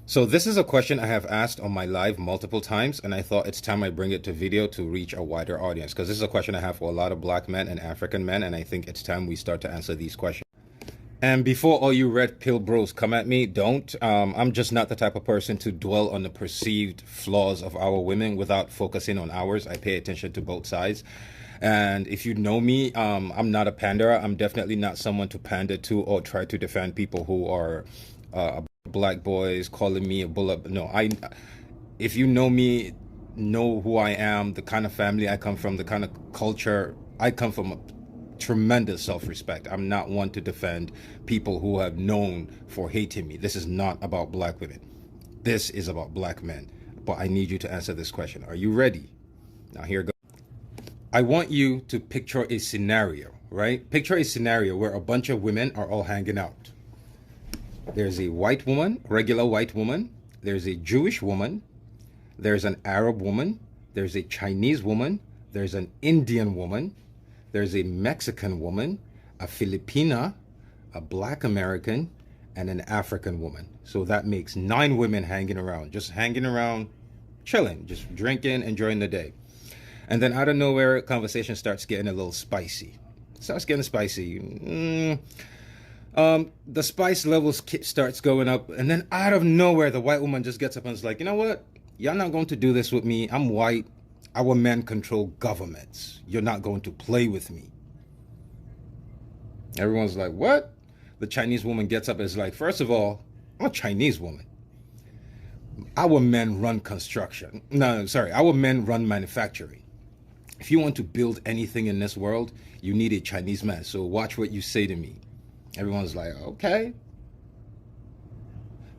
So this is a question I have asked on my live multiple times, and I thought it's time I bring it to video to reach a wider audience, because this is a question I have for a lot of black men and African men, and I think it's time we start to answer these questions. And before all you red pill bros come at me, don't. I'm just not the type of person to dwell on the perceived flaws of our women without focusing on ours. I pay attention to both sides. And if you know me, I'm not a panderer. I'm definitely not someone to pander to or try to defend people who are black boys calling me a bullet. No, if you know me, know who I am, the kind of family I come from, the kind of culture I come from, a tremendous self-respect. I'm not one to defend people who have known for hating me. This is not about black women. This is about black men. But I need you to answer this question. Are you ready? Now here goes. I want you to picture a scenario, right? Picture a scenario where a bunch of women are all hanging out. There's a white woman, regular white woman. There's a Jewish woman. There's an Arab woman. There's a Chinese woman. There's an Indian woman. There's a Mexican woman, a Filipina, a Black American, and an African woman. So that makes 9 women hanging around, just hanging around, chilling, just drinking, enjoying the day. And then out of nowhere, conversation starts getting a little spicy. Starts getting spicy. The spice levels starts going up, and then out of nowhere, the white woman just gets up and is like, you know what? Y'all not going to do this with me. I'm white. Our men control governments. You're not going to play with me. Everyone's like, what? The Chinese woman gets up and is like, first of all, I'm a Chinese woman. Our men run construction. No, sorry. Our men run manufacturing. If you want to build anything in this world, you need a Chinese man. So watch what you say to me. Everyone's like, okay.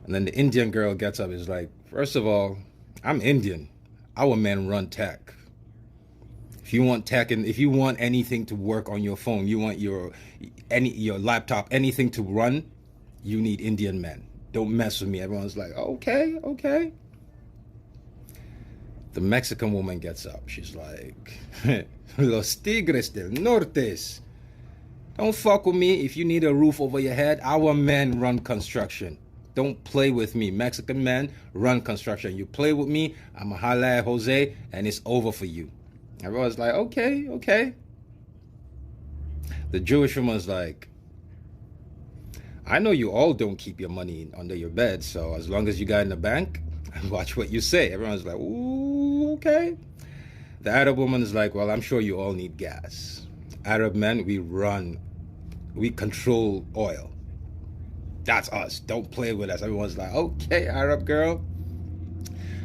And then the Indian girl gets up and is like, first of all, I'm Indian. Our men run tech. If you want tech and if you want anything to work on your phone, you want your laptop, anything to run, you need Indian men. Don't mess with me. Everyone's like, okay, okay. The Mexican woman gets up. She's like, Los Tigres del Nortes. Don't fuck with me. If you need a roof over your head, our men run construction. Don't play with me. Mexican men run construction. You play with me, I'm a holla at Jose, and it's over for you. Everyone's like, okay, okay. The Jewish woman's like, I know you all don't keep your money under your bed, so as long as you got in the bank, watch what you say. Everyone's like, ooh, okay. The Arab woman is like, well, I'm sure you all need gas. Arab men, we control oil. That's us. Don't play with us. Everyone's like, okay, Arab girl.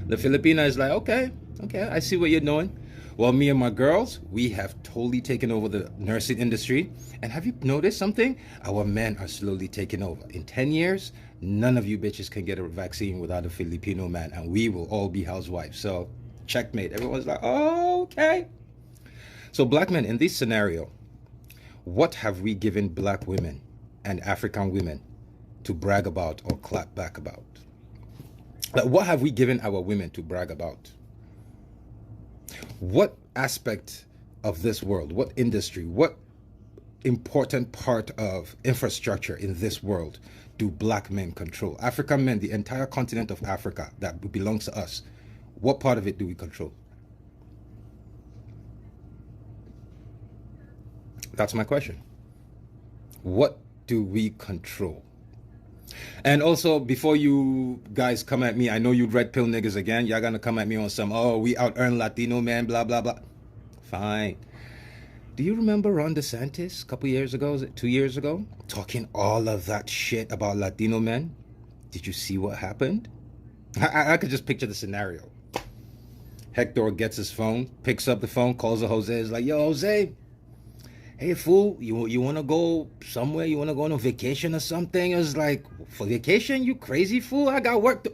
The Filipina is like, okay, okay, I see what you're doing. Well, me and my girls, we have totally taken over the nursing industry. And have you noticed something? Our men are slowly taking over. In 10 years, none of you bitches can get a vaccine without a Filipino man, and we will all be housewives. So, checkmate. Everyone's like, oh, okay. So, black men, in this scenario, what have we given black women and African women to brag about or clap back about? Like, what have we given our women to brag about? What aspect of this world, what industry, what important part of infrastructure in this world do black men control? African men, the entire continent of Africa that belongs to us, what part of it do we control? That's my question. What do we control? And also, before you guys come at me, I know you red pill niggas again. Y'all gonna come at me on some, oh, we out earn Latino man, blah, blah, blah. Fine. Do you remember Ron DeSantis a couple years ago, was it 2 years ago? Talking all of that shit about Latino men? Did you see what happened? I could just picture the scenario. Hector gets his phone, picks up the phone, calls Jose, is like, yo, Jose, hey, fool, you want to go somewhere? You want to go on a vacation or something? It's like, for vacation, you crazy fool? I got work to...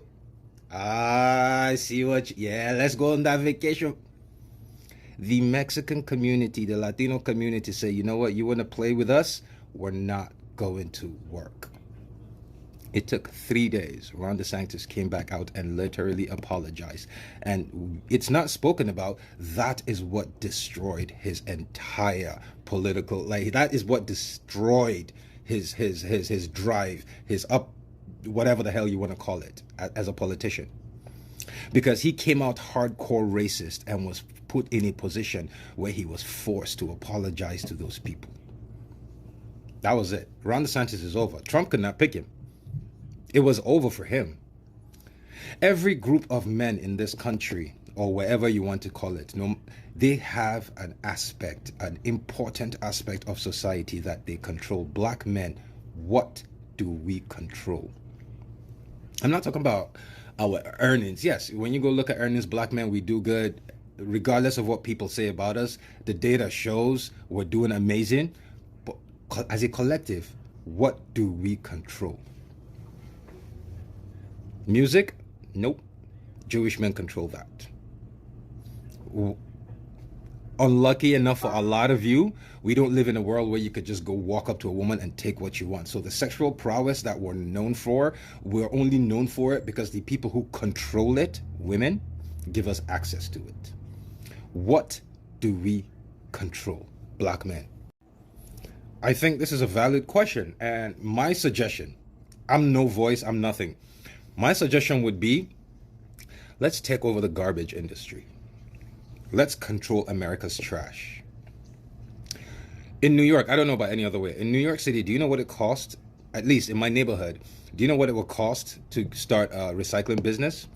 I see what yeah, let's go on that vacation. The Mexican community, the Latino community say, you know what? You want to play with us? We're not going to work. It took 3 days. Ron DeSantis came back out and literally apologized. And it's not spoken about. That is what destroyed his entire political, like that is what destroyed his drive, his whatever the hell you want to call it, as a politician. Because he came out hardcore racist and was put in a position where he was forced to apologize to those people. That was it. Ron DeSantis is over. Trump could not pick him. It was over for him. Every group of men in this country, or wherever you want to call it, they have an aspect, an important aspect of society that they control. Black men, what do we control? I'm not talking about our earnings. Yes, when you go look at earnings, black men, we do good. Regardless of what people say about us, the data shows we're doing amazing. But as a collective, what do we control? Music? Nope. Jewish men control that. Unlucky enough for a lot of you, we don't live in a world where you could just go walk up to a woman and take what you want. So the sexual prowess that we're known for, we're only known for it because the people who control it, women, give us access to it. What do we control, black men? I think this is a valid question, and my suggestion, I'm no voice, I'm nothing. My suggestion would be, let's take over the garbage industry. Let's control America's trash. In New York, I don't know about any other way. In New York City, do you know what it cost? At least in my neighborhood, do you know what it will cost to start a recycling business?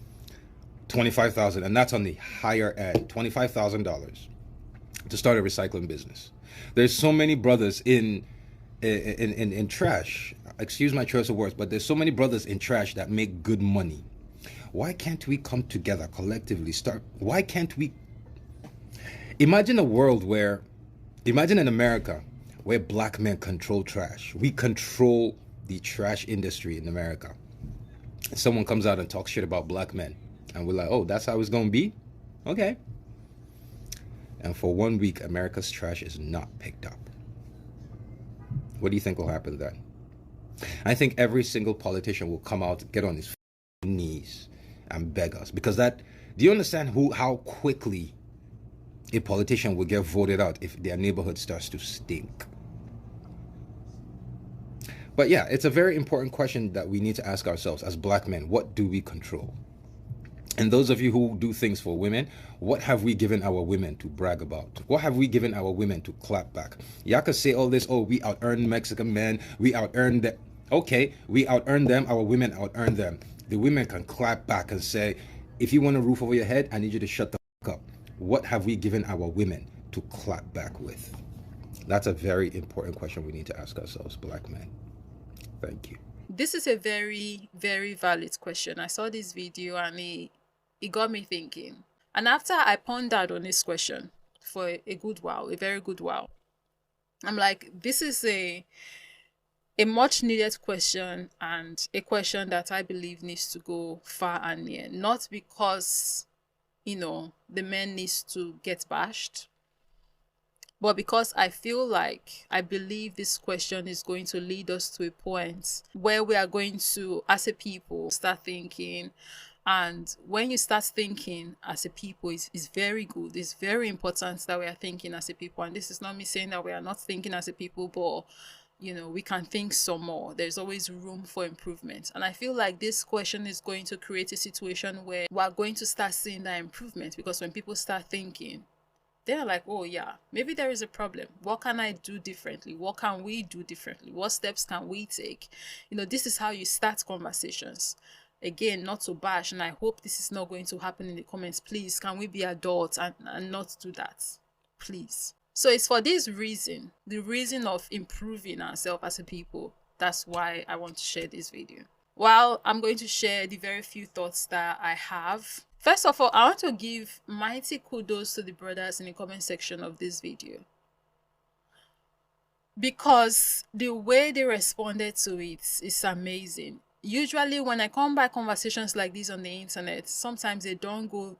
$25,000, and that's on the higher end. $25,000 to start a recycling business. There's so many brothers in trash. Excuse my choice of words, but there's so many brothers in trash that make good money. Why can't we come together collectively? Why can't we? Imagine a world where, imagine in America where black men control trash. We control the trash industry in America. Someone comes out and talks shit about black men, and we're like, oh, that's how it's going to be? Okay. And for 1 week, America's trash is not picked up. What do you think will happen then? I think every single politician will come out, get on his knees and beg us. Because do you understand how quickly a politician will get voted out if their neighborhood starts to stink? But yeah, it's a very important question that we need to ask ourselves as black men. What do we control? And those of you who do things for women, what have we given our women to brag about? What have we given our women to clap back? Y'all can say all this, oh, we out-earn Mexican men, we out-earn them. Okay, we out-earn them, our women out-earn them. The women can clap back and say, if you want a roof over your head, I need you to shut the fuck up. What have we given our women to clap back with? That's a very important question we need to ask ourselves, black men. Thank you. This is a very, very valid question. I saw this video and it got me thinking. And after I pondered on this question for a good while, a very good while, I'm like, this is a much needed question, and a question that I believe needs to go far and near. Not because, the men needs to get bashed, but because I believe this question is going to lead us to a point where we are going to, as a people, start thinking. And when you start thinking as a people, it's very good. It's very important that we are thinking as a people. And this is not me saying that we are not thinking as a people, but we can think some more. There's always room for improvement. And I feel like this question is going to create a situation where we're going to start seeing that improvement, because when people start thinking, they're like, oh yeah, maybe there is a problem. What can I do differently? What can we do differently? What steps can we take? This is how you start conversations. Again, not to bash, and I hope this is not going to happen in the comments. Please, can we be adults and not do that? Please. So it's for this reason, the reason of improving ourselves as a people. That's why I want to share this video. Well, I'm going to share the very few thoughts that I have. First of all, I want to give mighty kudos to the brothers in the comment section of this video, because the way they responded to it is amazing. Usually when I come by conversations like this on the internet, sometimes they don't go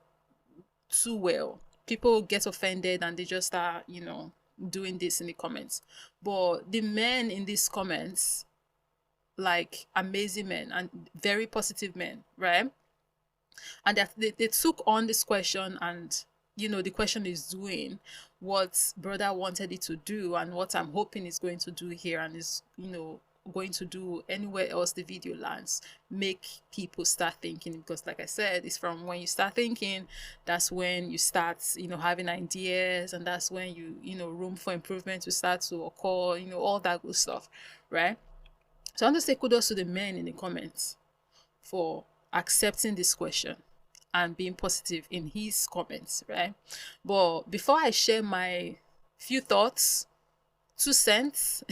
too well. People get offended and they just start, doing this in the comments. But the men in these comments, like amazing men and very positive men, right? And they took on this question, and the question is doing what brother wanted it to do, and what I'm hoping is going to do here, and is going to do anywhere else the video lands, make people start thinking. Because like I said, it's from when you start thinking, that's when you start, having ideas, and that's when room for improvement to start to occur, all that good stuff, right? So I want to say kudos to the men in the comments for accepting this question and being positive in his comments, right? But before I share my few thoughts, 2 cents,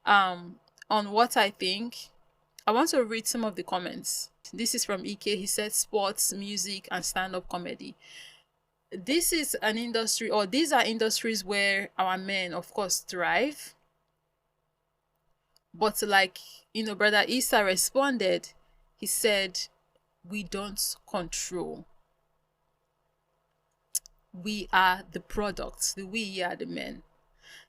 on what I think, I want to read some of the comments. This is from EK. He said sports, music, and stand-up comedy. This is an industry, or these are industries where our men, of course, thrive. But like, Brother Issa responded, he said, we don't control. We are the products. We are the men,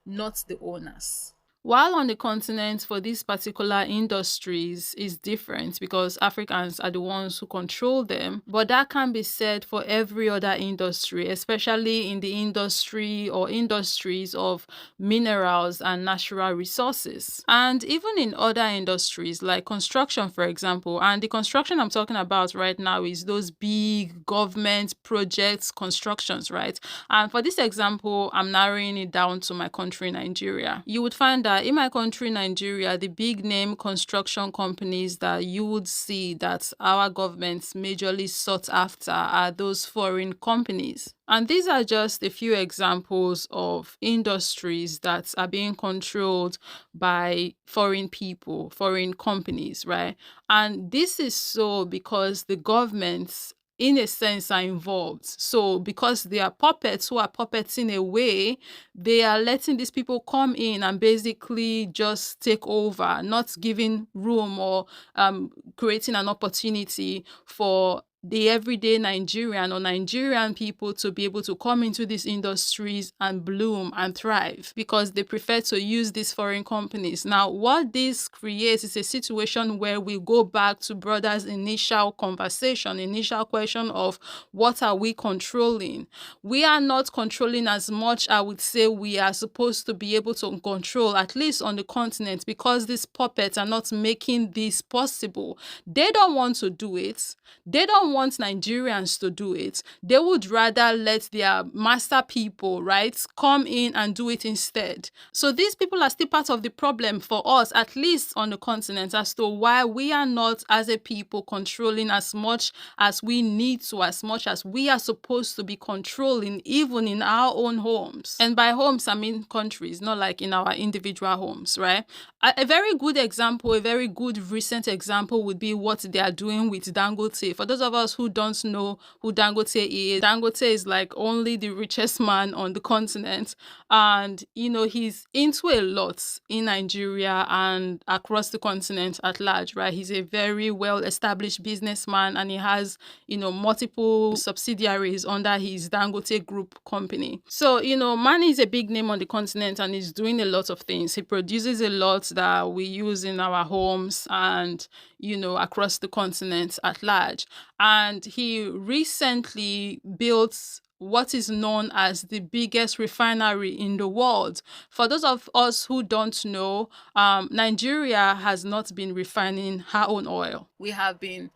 not the owners. While on the continent for these particular industries is different because Africans are the ones who control them, but that can be said for every other industry, especially in the industry or industries of minerals and natural resources. And even in other industries like construction, for example, and the construction I'm talking about right now is those big government projects, constructions, right? And for this example, I'm narrowing it down to my country, Nigeria. You would find that in my country, Nigeria, the big name construction companies that you would see that our governments majorly sought after are those foreign companies. And these are just a few examples of industries that are being controlled by foreign people, foreign companies, right? And this is so because the governments, in a sense, are involved. So because they are puppets who are puppeting away, they are letting these people come in and basically just take over, not giving room or creating an opportunity for the everyday Nigerian or Nigerian people to be able to come into these industries and bloom and thrive because they prefer to use these foreign companies. Now, what this creates is a situation where we go back to brother's initial conversation, initial question of what are we controlling? We are not controlling as much, I would say, we are supposed to be able to control, at least on the continent, because these puppets are not making this possible. They don't want to do it. They don't want Nigerians to do it. They would rather let their master people, right, come in and do it instead. So these people are still part of the problem for us, at least on the continent, as to why we are not, as a people, controlling as much as we need to, as much as we are supposed to be controlling, even in our own homes. And by homes, I mean countries, not like in our individual homes, right? A very good example, a very good recent example would be what they are doing with Dangote. For those of us who don't know who Dangote is like only the richest man on the continent. And, he's into a lot in Nigeria and across the continent at large, right? He's a very well-established businessman and he has, multiple subsidiaries under his Dangote Group company. So, man is a big name on the continent and he's doing a lot of things. He produces a lot that we use in our homes and, across the continent at large. And he recently built what is known as the biggest refinery in the world. For those of us who don't know, Nigeria has not been refining her own oil. We have been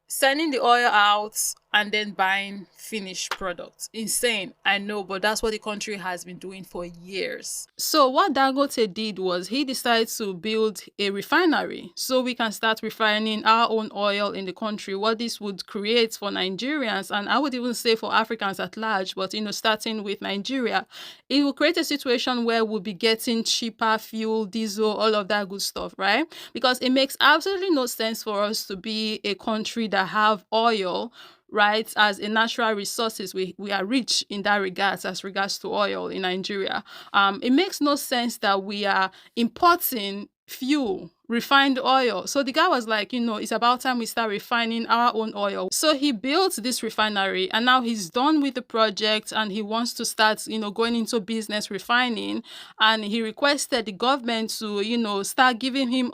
sending the oil out and then buying finished products. Insane, I know, but that's what the country has been doing for years. So what Dangote did was he decided to build a refinery so we can start refining our own oil in the country. What this would create for Nigerians, and I would even say for Africans at large, but starting with Nigeria, it will create a situation where we'll be getting cheaper fuel, diesel, all of that good stuff, right? Because it makes absolutely no sense for us to be a country that have oil, right, as a natural resources. We are rich in that regards as regards to oil in Nigeria. It makes no sense that we are importing fuel, refined oil. So the guy was like, it's about time we start refining our own oil. So he built this refinery, and now he's done with the project and he wants to start, going into business refining. And he requested the government to, start giving him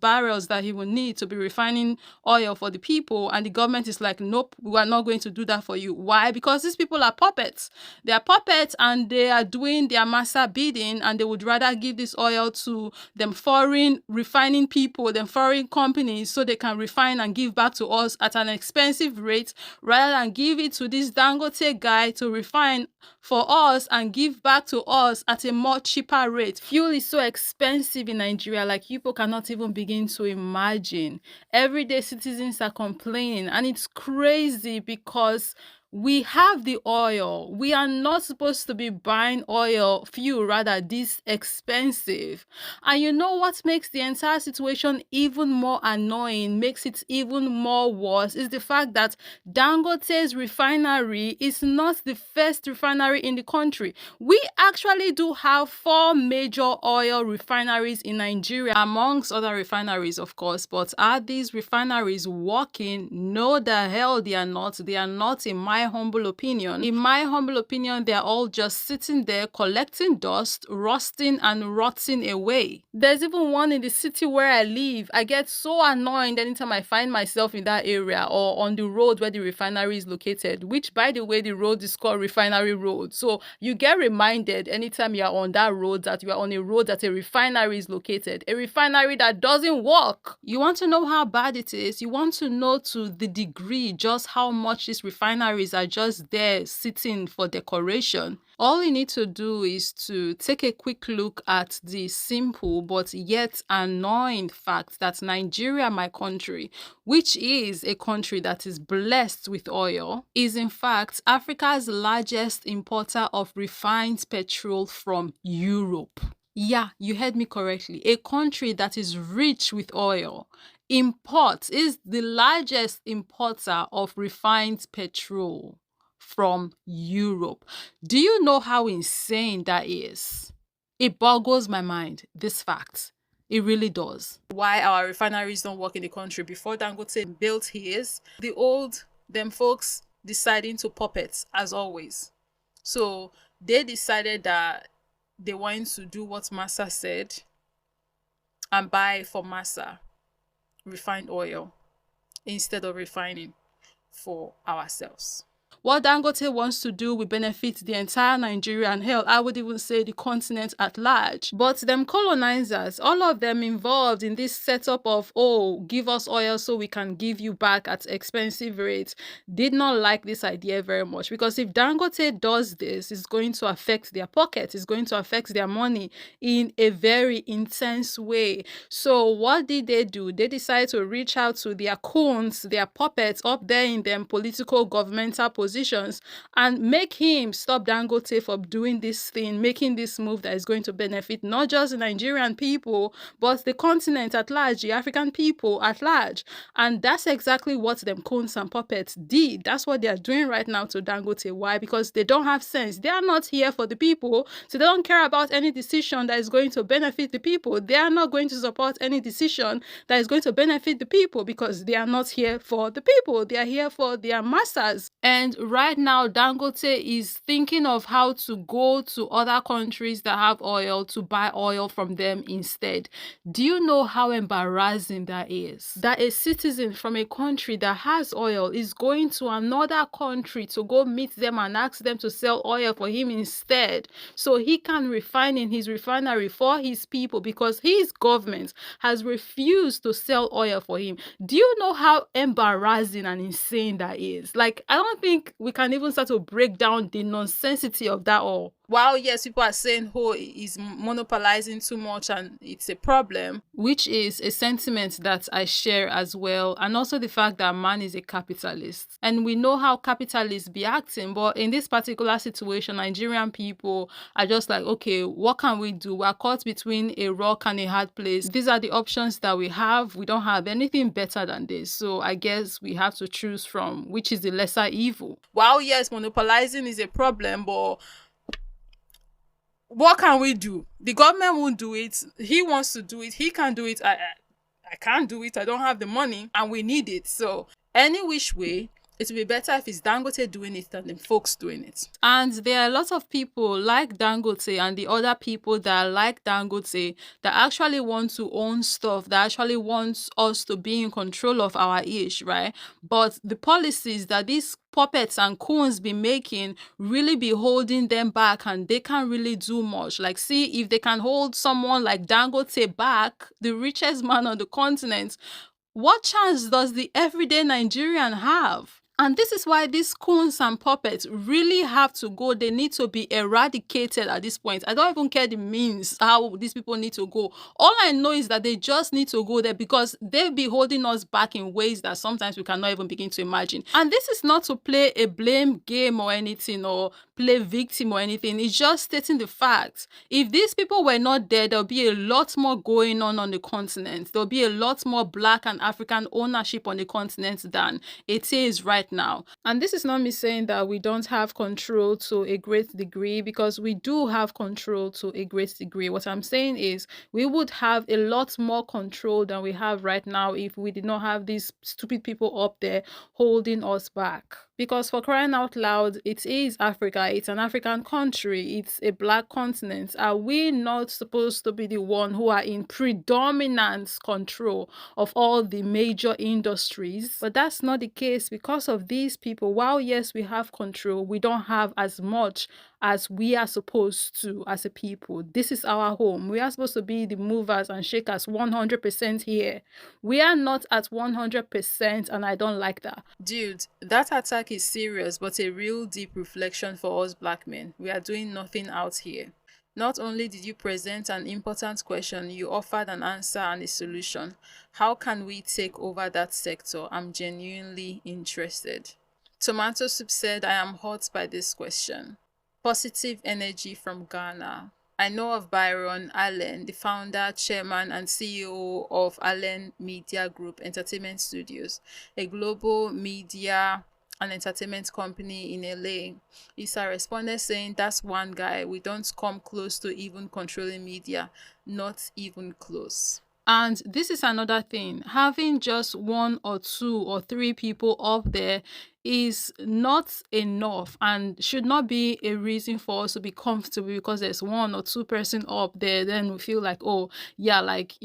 barrels that he will need to be refining oil for the people. And the government is like, nope, we are not going to do that for you. Why? Because these people are puppets. They are puppets and they are doing their master bidding, and they would rather give this oil to them foreign refining people, them foreign companies, so they can refine and give back to us at an expensive rate, rather than give it to this Dangote guy to refine for us and give back to us at a more cheaper rate. Fuel is so expensive in Nigeria, like people cannot even begin to imagine. Everyday citizens are complaining, and it's crazy because we have the oil. We are not supposed to be buying fuel rather, this expensive. And you know what makes the entire situation even more annoying, makes it even more worse, is the fact that Dangote's refinery is not the first refinery in the country. We actually do have 4 major oil refineries in Nigeria, amongst other refineries, of course. But are these refineries working? No, the hell they are not. They are not, in my humble opinion. In my humble opinion, they're all just sitting there collecting dust, rusting and rotting away. There's even one in the city where I live. I get so annoyed anytime I find myself in that area or on the road where the refinery is located, which, by the way, the road is called Refinery Road. So you get reminded anytime you're on that road that you are on a road that a refinery is located, a refinery that doesn't work. You want to know how bad it is? You want to know to the degree just how much these refineries are just there sitting for decoration? All you need to do is to take a quick look at the simple but yet annoying fact that Nigeria, my country, which is a country that is blessed with oil, is in fact Africa's largest importer of refined petrol from Europe. Yeah, you heard me correctly. A country that is rich with oil is the largest importer of refined petrol from Europe. Do you know how insane that is? It boggles my mind, this fact. It really does. Why our refineries don't work in the country? Before Dangote built his, them folks deciding to puppet, as always. So they decided that they wanted to do what Massa said and buy for Massa refined oil instead of refining for ourselves. What Dangote wants to do will benefit the entire Nigeria, and hell, I would even say the continent at large. But them colonizers, all of them involved in this setup of, give us oil so we can give you back at expensive rates, did not like this idea very much, because if Dangote does this, it's going to affect their pocket, it's going to affect their money in a very intense way. So what did they do? They decided to reach out to their coons, their puppets up there in them political governmental positions, and make him stop Dangote from doing this thing, making this move that is going to benefit not just the Nigerian people, but the continent at large, the African people at large. And that's exactly what them coons and puppets did. That's what they are doing right now to Dangote. Why? Because they don't have sense. They are not here for the people, so they don't care about any decision that is going to benefit the people. They are not going to support any decision that is going to benefit the people, because they are not here for the people. They are here for their masters. And right now, Dangote is thinking of how to go to other countries that have oil to buy oil from them instead. Do you know how embarrassing that is? That a citizen from a country that has oil is going to another country to go meet them and ask them to sell oil for him instead, so he can refine in his refinery for his people, because his government has refused to sell oil for him. Do you know how embarrassing and insane that is? Like, I don't think we can even start to break down the nonsensity of that all. While yes, people are saying he's monopolizing too much and it's a problem, which is a sentiment that I share as well, and also the fact that man is a capitalist, and we know how capitalists be acting. But in this particular situation, Nigerian people are just like, okay, what can we do? We're caught between a rock and a hard place. These are the options that we have. We don't have anything better than this, so I guess we have to choose from which is the lesser evil. While yes, monopolizing is a problem, but what can we do? The government won't do it. He wants to do it. He can do it. I can't do it. I don't have the money and we need it. So, any which way, it will be better if it's Dangote doing it than the folks doing it. And there are a lot of people like Dangote and the other people that are like Dangote that actually want to own stuff, that actually wants us to be in control of our ish, right? But the policies that these puppets and coons be making really be holding them back, and they can't really do much. Like, see, if they can hold someone like Dangote back, the richest man on the continent, what chance does the everyday Nigerian have? And this is why these coons and puppets really have to go. They need to be eradicated at this point. I don't even care the means how these people need to go. All I know is that they just need to go there because they'll be holding us back in ways that sometimes we cannot even begin to imagine. And this is not to play a blame game or anything or play victim or anything. It's just stating the facts. If these people were not there, there'll be a lot more going on the continent. There'll be a lot more Black and African ownership on the continent than it is right now. And this is not me saying that we don't have control to a great degree, because we do have control to a great degree. What I'm saying is we would have a lot more control than we have right now if we did not have these stupid people up there holding us back. Because for crying out loud, it is Africa, it's an African country, it's a Black continent. Are we not supposed to be the one who are in predominant control of all the major industries? But that's not the case because of these people. While yes, we have control, we don't have as much as we are supposed to as a people. This is our home. We are supposed to be the movers and shakers 100% here. We are not at 100%, and I don't like that. Dude, that attack is serious, but a real deep reflection for us Black men. We are doing nothing out here. Not only did you present an important question, you offered an answer and a solution. How can we take over that sector? I'm genuinely interested. Tomato Soup said, I am hot by this question. Positive energy from Ghana. I know of Byron Allen, the founder, chairman, and CEO of Allen Media Group Entertainment Studios, a global media and entertainment company in LA. Issa responded saying, that's one guy. We don't come close to even controlling media. Not even close. And this is another thing. Having just one or two or three people up there is not enough and should not be a reason for us to be comfortable because there's one or two person up there. Then we feel like, oh, yeah, like,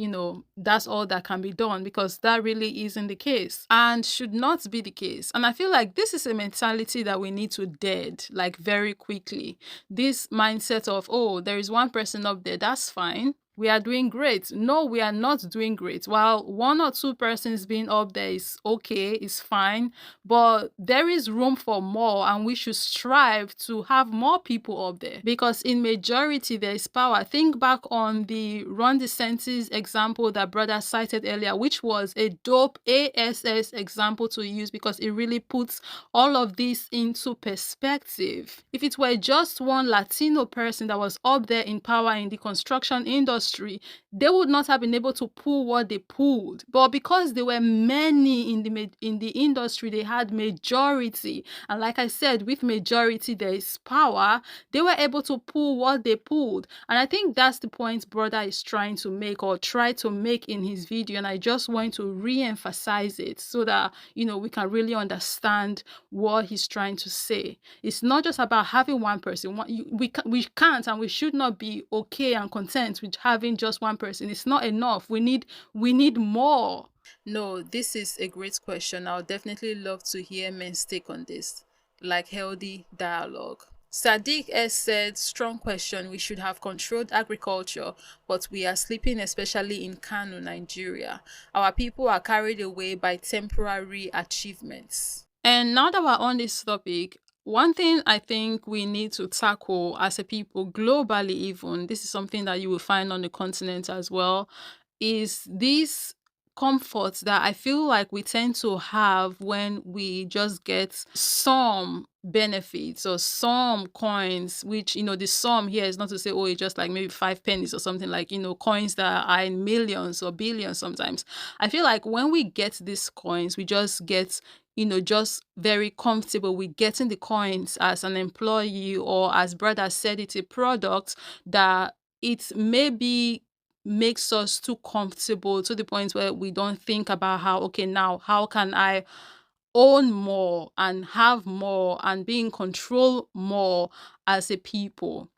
that's all that can be done, because that really isn't the case and should not be the case. And I feel like this is a mentality that we need to dead, like, very quickly. This mindset of, oh, there is one person up there, that's fine. We are doing great. No, we are not doing great. While one or two persons being up there is okay, is fine, but there is room for more, and we should strive to have more people up there, because in majority there is power. Think back on the Ron DeSantis example that brother cited earlier, which was a dope ASS example to use because it really puts all of this into perspective. If it were just one Latino person that was up there in power in the construction industry, they would not have been able to pull what they pulled. But because there were many in the industry, they had majority. And like I said, with majority, there is power. They were able to pull what they pulled. And I think that's the point brother is trying to make, or try to make in his video. And I just want to re-emphasize it so that, we can really understand what he's trying to say. It's not just about having one person. We can't and we should not be okay and content with having just one person. It's not enough. We need more. No, this is a great question. I'll definitely love to hear men's take on this, like healthy dialogue. Sadiq S said, strong question. We should have controlled agriculture, but we are sleeping, especially in Kano, Nigeria. Our people are carried away by temporary achievements. And now that we're on this topic, one thing I think we need to tackle as a people globally, even, this is something that you will find on the continent as well, is these comforts that I feel like we tend to have when we just get some benefits or some coins, which, the sum here is not to say, oh, it's just like maybe 5 pennies or something, like, coins that are in millions or billions sometimes. I feel like when we get these coins, we just get just very comfortable with getting the coins as an employee, or as brother said, it's a product that it maybe makes us too comfortable to the point where we don't think about how, okay, now how can I own more and have more and be in control more as a people,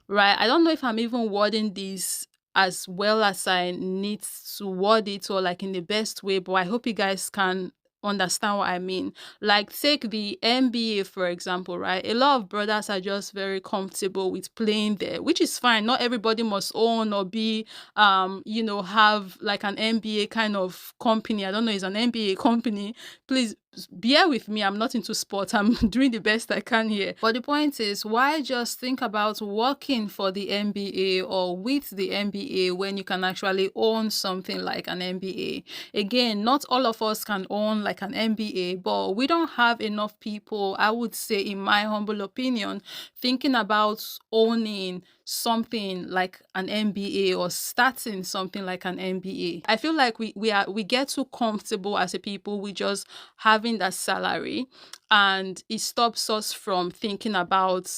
right? I don't know if I'm even wording this as well as I need to word it, or like in the best way, but I hope you guys can understand what I mean. Like, take the NBA, for example, right? A lot of brothers are just very comfortable with playing there, which is fine. Not everybody must own or be, have like an NBA kind of company. I don't know, it's an NBA company. Please bear with me. I'm not into sport. I'm doing the best I can here. But the point is, why just think about working for the NBA or with the NBA when you can actually own something like an NBA? Again, not all of us can own like an NBA, but we don't have enough people, I would say, in my humble opinion, thinking about owning something like an MBA or starting something like an MBA. I feel like we get too comfortable as a people with just having that salary, and it stops us from thinking about,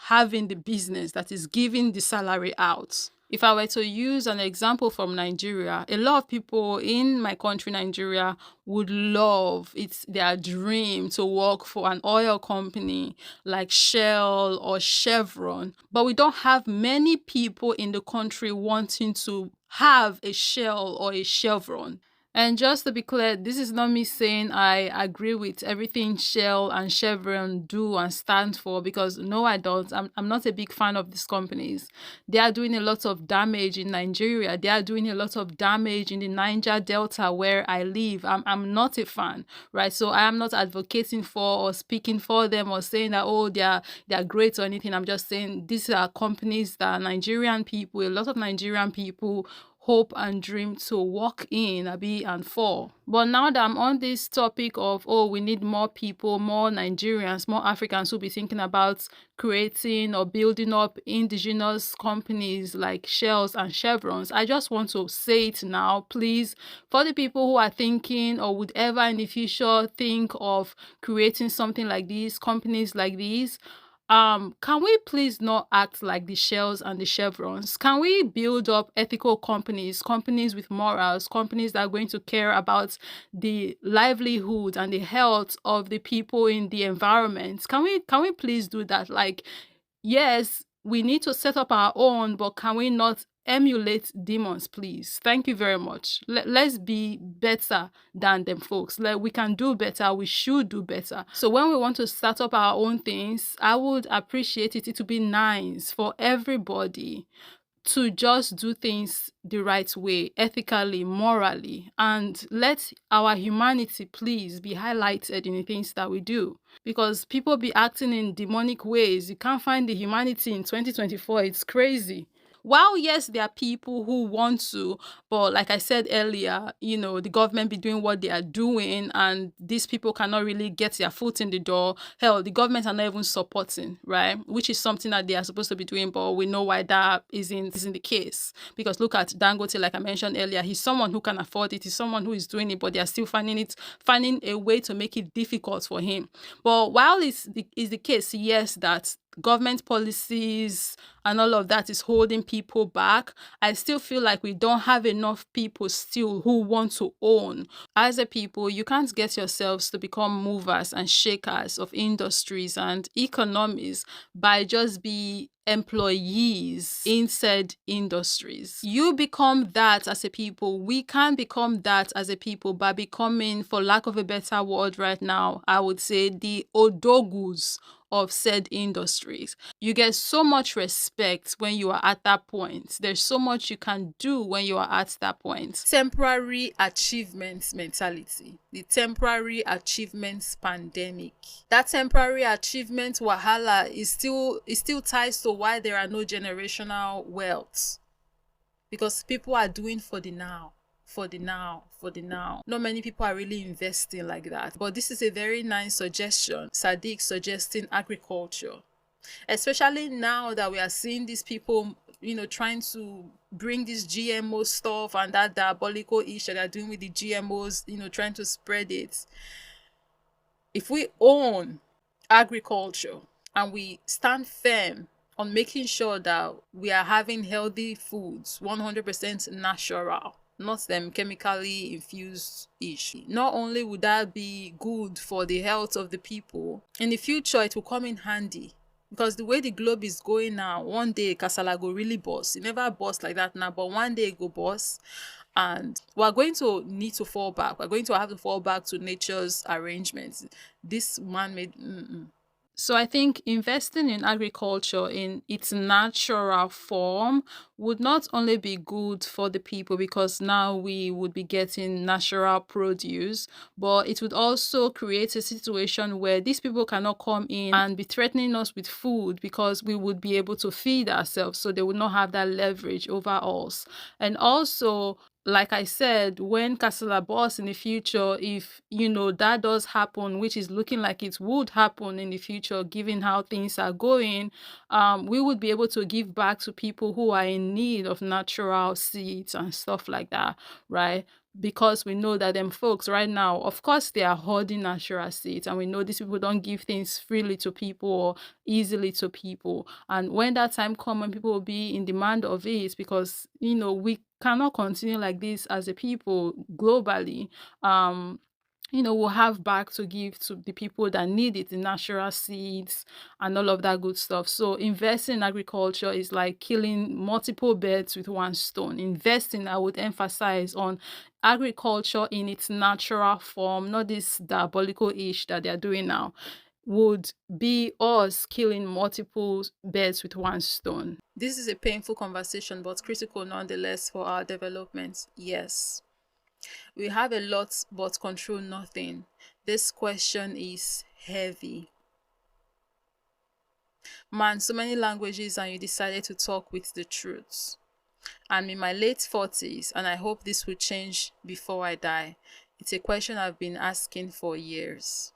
having the business that is giving the salary out. If I were to use an example from Nigeria, a lot of people in my country, Nigeria, would love, it's their dream to work for an oil company like Shell or Chevron. But we don't have many people in the country wanting to have a Shell or a Chevron. And just to be clear, this is not me saying I agree with everything Shell and Chevron do and stand for, because no, I don't. I'm not a big fan of these companies. They are doing a lot of damage in Nigeria. They are doing a lot of damage in the Niger Delta where I live. I'm not a fan, right? So I am not advocating for or speaking for them or saying that, oh, they're great or anything. I'm just saying these are companies that Nigerian people, a lot of Nigerian people hope and dream to walk in, and for. But now that I'm on this topic of, we need more people, more Nigerians, more Africans who be thinking about creating or building up indigenous companies like Shells and Chevrons, I just want to say it now, please, for the people who are thinking or would ever in the future think of creating something like these, companies like these, can we please not act like the Shells and the Chevrons? Can we build up ethical companies, companies with morals, companies that are going to care about the livelihood and the health of the people in the environment? Can we please do that? Like, yes, we need to set up our own, but can we not emulate demons, please? Thank you very much. Let's be better than them folks. Like, we can do better. We should do better. So when we want to start up our own things, I would appreciate it. It would be nice for everybody to just do things the right way, ethically, morally, and let our humanity please be highlighted in the things that we do. Because people be acting in demonic ways. You can't find the humanity in 2024. It's crazy. While yes, there are people who want to, but like I said earlier, the government be doing what they are doing, and these people cannot really get their foot in the door. Hell, the government are not even supporting, right? Which is something that they are supposed to be doing, but we know why that isn't the case. Because look at Dangote, like I mentioned earlier, he's someone who can afford it, he's someone who is doing it, but they are still finding a way to make it difficult for him. But while it's the case, yes, that government policies and all of that is holding people back, I still feel like we don't have enough people still who want to own. As a people, you can't get yourselves to become movers and shakers of industries and economies by just be employees in said industries. You become that as a people. We can become that as a people by becoming, for lack of a better word right now, I would say the odogus of said industries. You get so much respect when you are at that point. There's so much you can do when you are at that point. Temporary achievements mentality. The temporary achievements pandemic. That temporary achievement wahala is still ties to why there are no generational wealth. Because people are doing for the now. For the now. Not many people are really investing like that. But this is a very nice suggestion. Sadiq suggesting agriculture. Especially now that we are seeing these people, trying to bring this GMO stuff and that diabolical issue that they're doing with the GMOs, trying to spread it. If we own agriculture and we stand firm on making sure that we are having healthy foods, 100% natural, not them chemically infused ish. Not only would that be good for the health of the people, in the future it will come in handy. Because the way the globe is going now, one day kasala go really burst. It never burst like that now, but one day it go burst, and we're going to need to fall back. We're going to have to fall back to nature's arrangements. This man-made. So I think investing in agriculture in its natural form would not only be good for the people, because now we would be getting natural produce, but it would also create a situation where these people cannot come in and be threatening us with food, because we would be able to feed ourselves, so they would not have that leverage over us. And also, like I said, when Kasala boss in the future, if that does happen, which is looking like it would happen in the future, given how things are going, we would be able to give back to people who are in need of natural seeds and stuff like that, right? Because we know that them folks right now, of course, they are hoarding natural seeds, and we know these people don't give things freely to people or easily to people. And when that time comes, when people will be in demand of it, because we cannot continue like this as a people globally. We'll have back to give to the people that need it, the natural seeds and all of that good stuff. So investing in agriculture is like killing multiple birds with one stone. Investing, I would emphasize on agriculture in its natural form, not this diabolical ish that they're doing now, would be us killing multiple birds with one stone. This is a painful conversation, but critical nonetheless for our development. Yes. We have a lot but control nothing. This question is heavy. Man, so many languages, and you decided to talk with the truth. I'm in my late 40s, and I hope this will change before I die. It's a question I've been asking for years.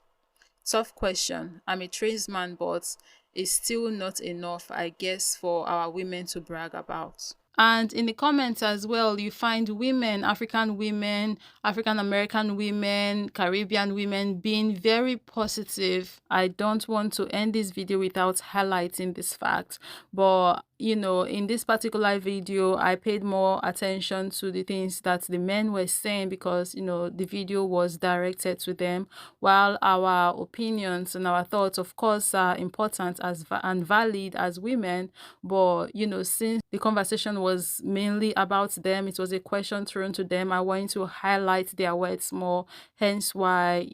Tough question. I'm a tradesman, but it's still not enough, I guess, for our women to brag about. And in the comments as well, you find women, African American women, Caribbean women being very positive. I don't want to end this video without highlighting this fact. But, in this particular video, I paid more attention to the things that the men were saying, because, the video was directed to them, while our opinions and our thoughts, of course, are important and valid as women. But, since the conversation was mainly about them, it was a question thrown to them, I wanted to highlight their words more, hence why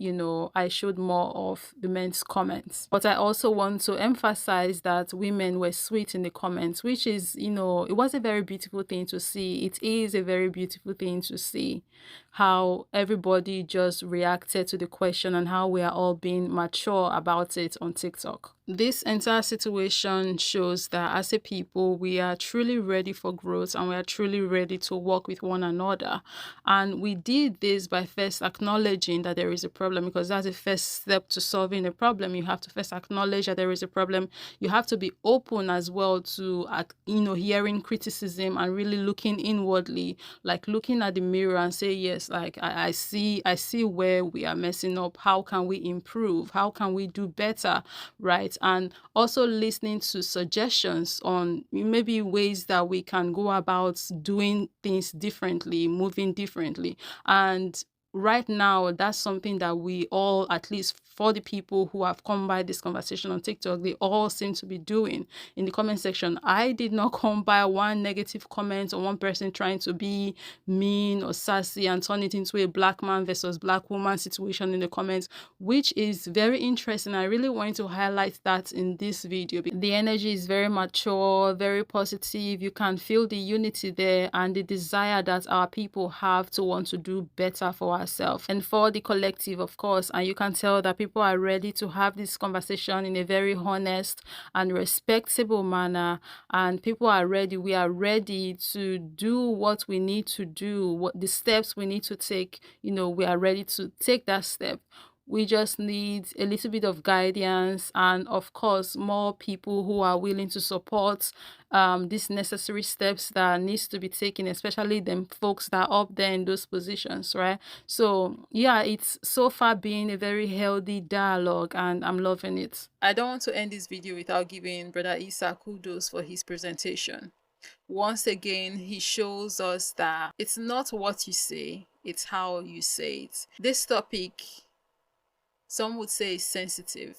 I showed more of the men's comments. But I also want to emphasize that women were sweet in the comments, which is it was a very beautiful thing to see. It is a very beautiful thing to see how everybody just reacted to the question and how we are all being mature about it on TikTok. This entire situation shows that as a people, we are truly ready for growth, and we are truly ready to work with one another. And we did this by first acknowledging that there is a problem, because that's the first step to solving a problem. You have to first acknowledge that there is a problem. You have to be open as well to, hearing criticism and really looking inwardly, like looking at the mirror and say, yes, like I see where we are messing up. How can we improve? How can we do better? Right? And also listening to suggestions on maybe ways that we can go about doing things differently, moving differently. And right now, that's something that we all, at least for the people who have come by this conversation on TikTok, they all seem to be doing in the comment section. I did not come by one negative comment or one person trying to be mean or sassy and turn it into a black man versus black woman situation in the comments, which is very interesting. I really want to highlight that in this video. The energy is very mature, very positive. You can feel the unity there and the desire that our people have to want to do better for ourselves and for the collective, of course. And you can tell that people are ready to have this conversation in a very honest and respectable manner, and people are ready. We are ready to do what we need to do, what the steps we need to take. We are ready to take that step. We just need a little bit of guidance, and of course more people who are willing to support these necessary steps that needs to be taken, especially them folks that are up there in those positions, right? So yeah, it's so far been a very healthy dialogue and I'm loving it. I don't want to end this video without giving Brother Isa kudos for his presentation. Once again, he shows us that it's not what you say, it's how you say it. This topic, some would say, is sensitive,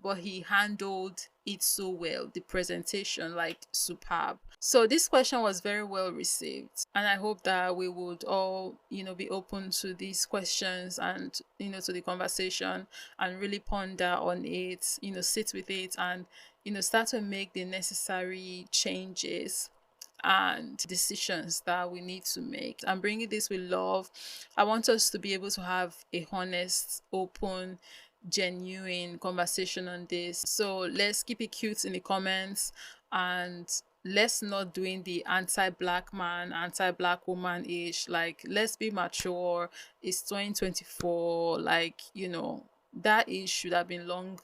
but he handled it so well. The presentation, like, superb. So this question was very well received, and I hope that we would all, be open to these questions and, to the conversation, and really ponder on it, sit with it, and, start to make the necessary changes and decisions that we need to make. I'm bringing this with love. I want us to be able to have a honest, open, genuine conversation on this. So let's keep it cute in the comments, and let's not doing the anti-black man, anti-black woman ish. Like, let's be mature. It's 2024. Like, that issue should have been long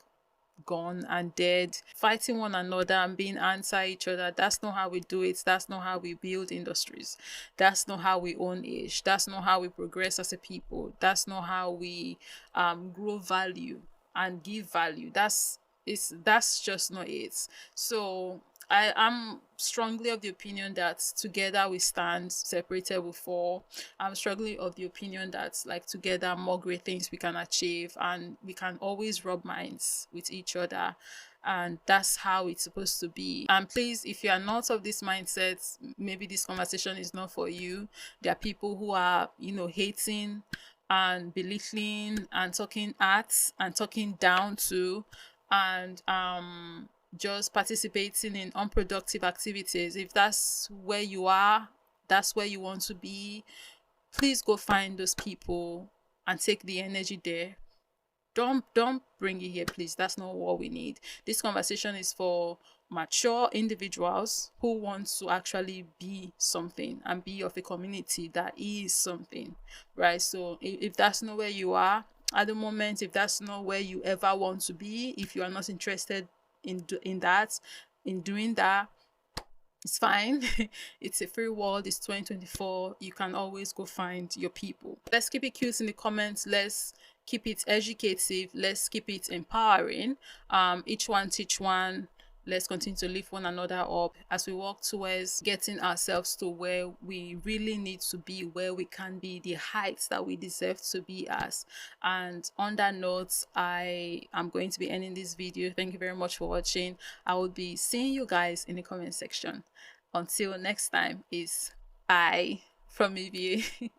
gone and dead. Fighting one another and being anti each other, that's not how we do it. That's not how we build industries. That's not how we own ish. That's not how we progress as a people. That's not how we grow value and give value. That's just not it. So I am strongly of the opinion that together we stand, separated we fall. I'm strongly of the opinion that, like, together more great things we can achieve, and we can always rub minds with each other, and that's how it's supposed to be. And please, if you are not of this mindset, maybe this conversation is not for you. There are people who are, hating and belittling and talking at and talking down to, and just participating in unproductive activities. If that's where you are, that's where you want to be, please go find those people and take the energy there. Don't bring it here, please. That's not what we need. This conversation is for mature individuals who want to actually be something and be of a community that is something, right? So if that's not where you are at the moment, if that's not where you ever want to be, if you are not interested in doing that, it's fine. It's a free world. It's 2024. You can always go find your people. Let's keep it cute in the comments. Let's keep it educative. Let's keep it empowering. Each one teach one. Let's continue to lift one another up as we walk towards getting ourselves to where we really need to be, where we can be the heights that we deserve to be as. And on that note, I am going to be ending this video. Thank you very much for watching. I will be seeing you guys in the comment section. Until next time, is bye from Ivie.